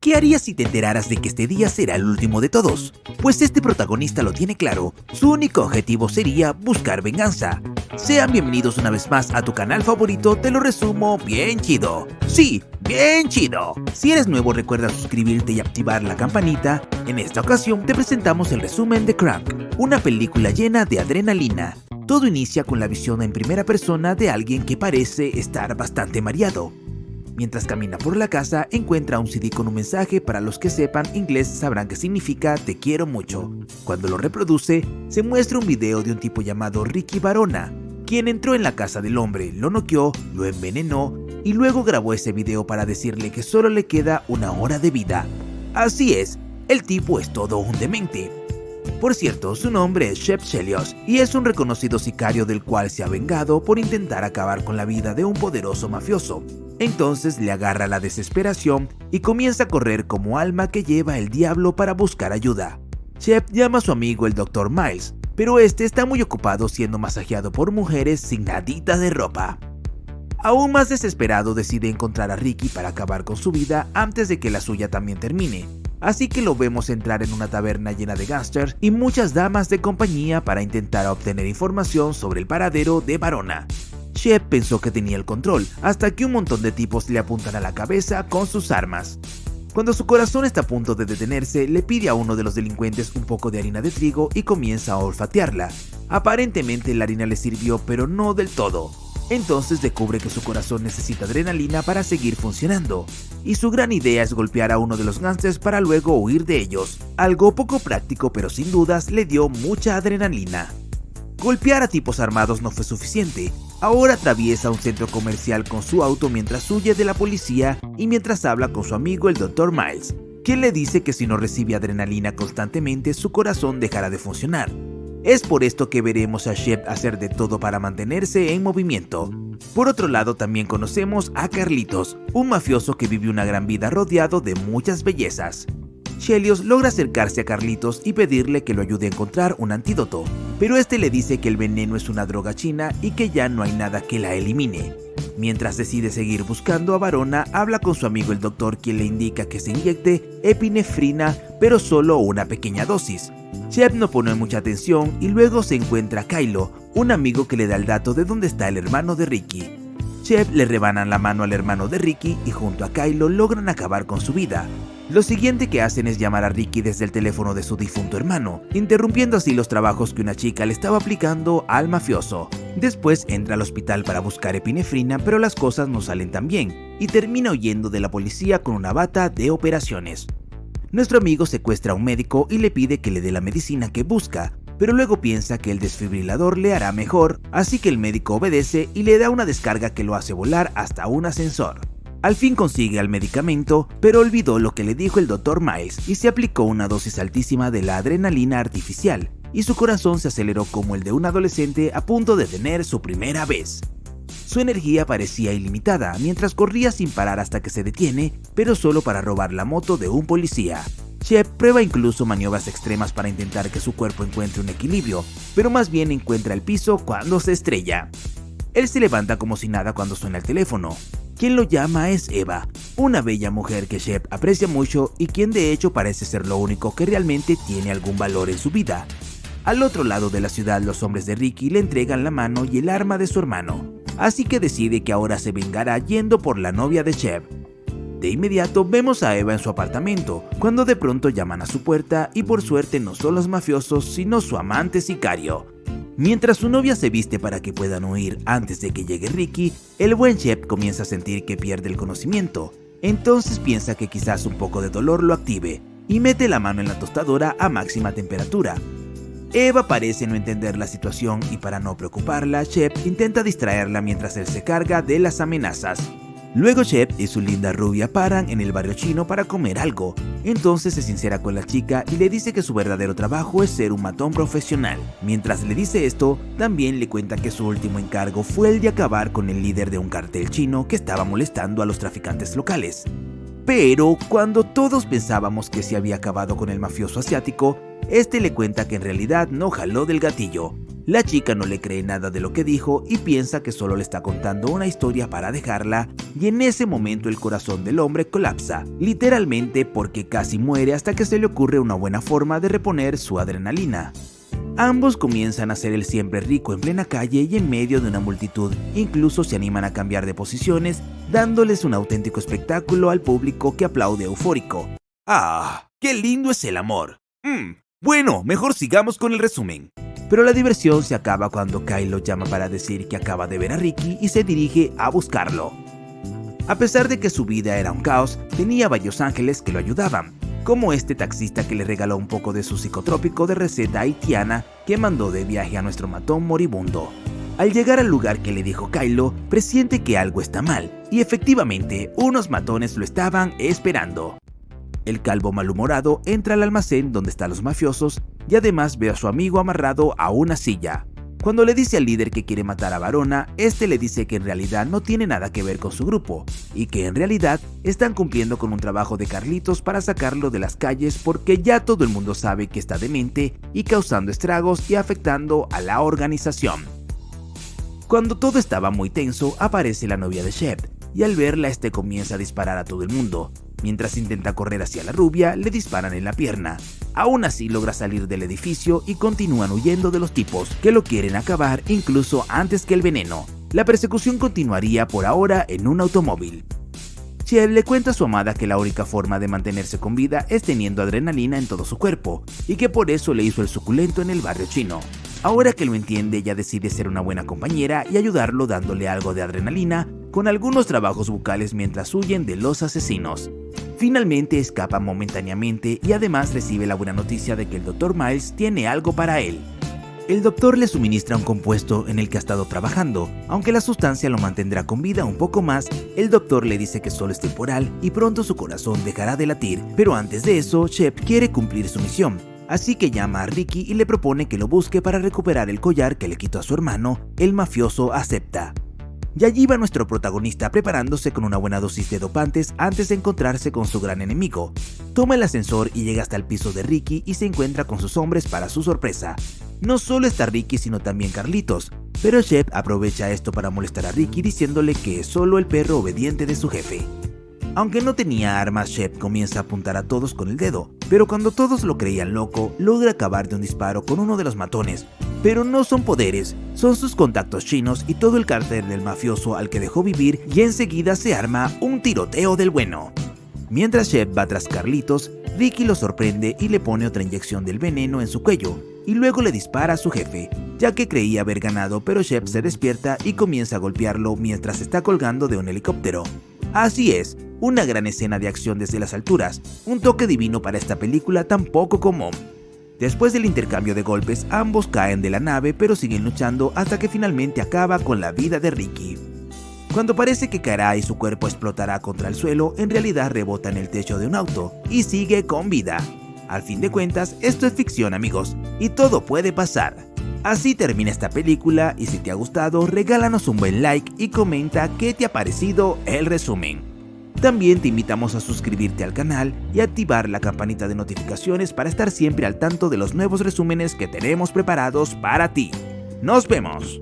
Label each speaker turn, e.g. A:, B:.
A: ¿Qué harías si te enteraras de que este día será el último de todos? Pues este protagonista lo tiene claro, su único objetivo sería buscar venganza. Sean bienvenidos una vez más a tu canal favorito, te lo resumo bien chido. Sí, bien chido. Si eres nuevo recuerda suscribirte y activar la campanita. En esta ocasión te presentamos el resumen de Crank, una película llena de adrenalina. Todo inicia con la visión en primera persona de alguien que parece estar bastante mareado. Mientras camina por la casa, encuentra un CD con un mensaje. Para los que sepan inglés sabrán que significa te quiero mucho. Cuando lo reproduce, se muestra un video de un tipo llamado Ricky Barona, quien entró en la casa del hombre, lo noqueó, lo envenenó y luego grabó ese video para decirle que solo le queda una hora de vida. Así es, el tipo es todo un demente. Por cierto, su nombre es Shep Chelios y es un reconocido sicario del cual se ha vengado por intentar acabar con la vida de un poderoso mafioso. Entonces le agarra la desesperación y comienza a correr como alma que lleva el diablo para buscar ayuda. Shep llama a su amigo el Dr. Miles, pero este está muy ocupado siendo masajeado por mujeres sin nadita de ropa. Aún más desesperado decide encontrar a Ricky para acabar con su vida antes de que la suya también termine. Así que lo vemos entrar en una taberna llena de gángsters y muchas damas de compañía para intentar obtener información sobre el paradero de Barona. Shep pensó que tenía el control, hasta que un montón de tipos le apuntan a la cabeza con sus armas. Cuando su corazón está a punto de detenerse, le pide a uno de los delincuentes un poco de harina de trigo y comienza a olfatearla. Aparentemente la harina le sirvió, pero no del todo. Entonces descubre que su corazón necesita adrenalina para seguir funcionando, y su gran idea es golpear a uno de los gángsters para luego huir de ellos, algo poco práctico pero sin dudas le dio mucha adrenalina. Golpear a tipos armados no fue suficiente, ahora atraviesa un centro comercial con su auto mientras huye de la policía y mientras habla con su amigo el Dr. Miles, quien le dice que si no recibe adrenalina constantemente su corazón dejará de funcionar. Es por esto que veremos a Shep hacer de todo para mantenerse en movimiento. Por otro lado también conocemos a Carlitos, un mafioso que vive una gran vida rodeado de muchas bellezas. Chelios logra acercarse a Carlitos y pedirle que lo ayude a encontrar un antídoto, pero este le dice que el veneno es una droga china y que ya no hay nada que la elimine. Mientras decide seguir buscando a Barona, habla con su amigo el doctor, quien le indica que se inyecte epinefrina, pero solo una pequeña dosis. Shep no pone mucha atención y luego se encuentra a Kylo, un amigo que le da el dato de dónde está el hermano de Ricky. Shep le rebanan la mano al hermano de Ricky y junto a Kylo logran acabar con su vida. Lo siguiente que hacen es llamar a Ricky desde el teléfono de su difunto hermano, interrumpiendo así los trabajos que una chica le estaba aplicando al mafioso. Después entra al hospital para buscar epinefrina, pero las cosas no salen tan bien y termina huyendo de la policía con una bata de operaciones. Nuestro amigo secuestra a un médico y le pide que le dé la medicina que busca, pero luego piensa que el desfibrilador le hará mejor, así que el médico obedece y le da una descarga que lo hace volar hasta un ascensor. Al fin consigue el medicamento, pero olvidó lo que le dijo el Dr. Miles y se aplicó una dosis altísima de la adrenalina artificial, y su corazón se aceleró como el de un adolescente a punto de tener su primera vez. Su energía parecía ilimitada mientras corría sin parar hasta que se detiene, pero solo para robar la moto de un policía. Shep prueba incluso maniobras extremas para intentar que su cuerpo encuentre un equilibrio, pero más bien encuentra el piso cuando se estrella. Él se levanta como si nada cuando suena el teléfono. Quien lo llama es Eva, una bella mujer que Shep aprecia mucho y quien de hecho parece ser lo único que realmente tiene algún valor en su vida. Al otro lado de la ciudad, los hombres de Ricky le entregan la mano y el arma de su hermano, así que decide que ahora se vengará yendo por la novia de Shep. De inmediato vemos a Eva en su apartamento, cuando de pronto llaman a su puerta y por suerte no son los mafiosos sino su amante sicario. Mientras su novia se viste para que puedan huir antes de que llegue Ricky, el buen Shep comienza a sentir que pierde el conocimiento. Entonces piensa que quizás un poco de dolor lo active y mete la mano en la tostadora a máxima temperatura. Eva parece no entender la situación y para no preocuparla, Shep intenta distraerla mientras él se carga de las amenazas. Luego Shep y su linda rubia paran en el barrio chino para comer algo. Entonces se sincera con la chica y le dice que su verdadero trabajo es ser un matón profesional. Mientras le dice esto, también le cuenta que su último encargo fue el de acabar con el líder de un cartel chino que estaba molestando a los traficantes locales. Pero cuando todos pensábamos que se había acabado con el mafioso asiático, este le cuenta que en realidad no jaló del gatillo. La chica no le cree nada de lo que dijo y piensa que solo le está contando una historia para dejarla, y en ese momento el corazón del hombre colapsa, literalmente porque casi muere hasta que se le ocurre una buena forma de reponer su adrenalina. Ambos comienzan a ser el siempre rico en plena calle y en medio de una multitud, incluso se animan a cambiar de posiciones, dándoles un auténtico espectáculo al público que aplaude eufórico. ¡Ah! ¡Qué lindo es el amor! Bueno, mejor sigamos con el resumen. Pero la diversión se acaba cuando Kylo llama para decir que acaba de ver a Ricky y se dirige a buscarlo. A pesar de que su vida era un caos, tenía varios ángeles que lo ayudaban, como este taxista que le regaló un poco de su psicotrópico de receta haitiana que mandó de viaje a nuestro matón moribundo. Al llegar al lugar que le dijo Kylo, presiente que algo está mal, y efectivamente, unos matones lo estaban esperando. El calvo malhumorado entra al almacén donde están los mafiosos y además ve a su amigo amarrado a una silla. Cuando le dice al líder que quiere matar a Varona, este le dice que en realidad no tiene nada que ver con su grupo y que en realidad están cumpliendo con un trabajo de Carlitos para sacarlo de las calles porque ya todo el mundo sabe que está demente y causando estragos y afectando a la organización. Cuando todo estaba muy tenso, aparece la novia de Shep y al verla este comienza a disparar a todo el mundo. Mientras intenta correr hacia la rubia, le disparan en la pierna. Aún así logra salir del edificio y continúan huyendo de los tipos que lo quieren acabar incluso antes que el veneno. La persecución continuaría por ahora en un automóvil. Shep le cuenta a su amada que la única forma de mantenerse con vida es teniendo adrenalina en todo su cuerpo y que por eso le hizo el suculento en el barrio chino. Ahora que lo entiende, ella decide ser una buena compañera y ayudarlo dándole algo de adrenalina con algunos trabajos bucales mientras huyen de los asesinos. Finalmente escapa momentáneamente y además recibe la buena noticia de que el Dr. Miles tiene algo para él. El doctor le suministra un compuesto en el que ha estado trabajando. Aunque la sustancia lo mantendrá con vida un poco más, el doctor le dice que solo es temporal y pronto su corazón dejará de latir. Pero antes de eso, Shep quiere cumplir su misión. Así que llama a Ricky y le propone que lo busque para recuperar el collar que le quitó a su hermano. El mafioso acepta. Y allí va nuestro protagonista preparándose con una buena dosis de dopantes antes de encontrarse con su gran enemigo. Toma el ascensor y llega hasta el piso de Ricky y se encuentra con sus hombres para su sorpresa. No solo está Ricky sino también Carlitos, pero Shep aprovecha esto para molestar a Ricky diciéndole que es solo el perro obediente de su jefe. Aunque no tenía armas, Shep comienza a apuntar a todos con el dedo, pero cuando todos lo creían loco, logra acabar de un disparo con uno de los matones. Pero no son poderes, son sus contactos chinos y todo el cártel del mafioso al que dejó vivir, y enseguida se arma un tiroteo del bueno. Mientras Shep va tras Carlitos, Ricky lo sorprende y le pone otra inyección del veneno en su cuello, y luego le dispara a su jefe, ya que creía haber ganado, pero Shep se despierta y comienza a golpearlo mientras está colgando de un helicóptero. Así es, una gran escena de acción desde las alturas, un toque divino para esta película tan poco común. Después del intercambio de golpes, ambos caen de la nave pero siguen luchando hasta que finalmente acaba con la vida de Ricky. Cuando parece que caerá y su cuerpo explotará contra el suelo, en realidad rebota en el techo de un auto y sigue con vida. Al fin de cuentas, esto es ficción, amigos, y todo puede pasar. Así termina esta película y si te ha gustado, regálanos un buen like y comenta qué te ha parecido el resumen. También te invitamos a suscribirte al canal y activar la campanita de notificaciones para estar siempre al tanto de los nuevos resúmenes que tenemos preparados para ti. ¡Nos vemos!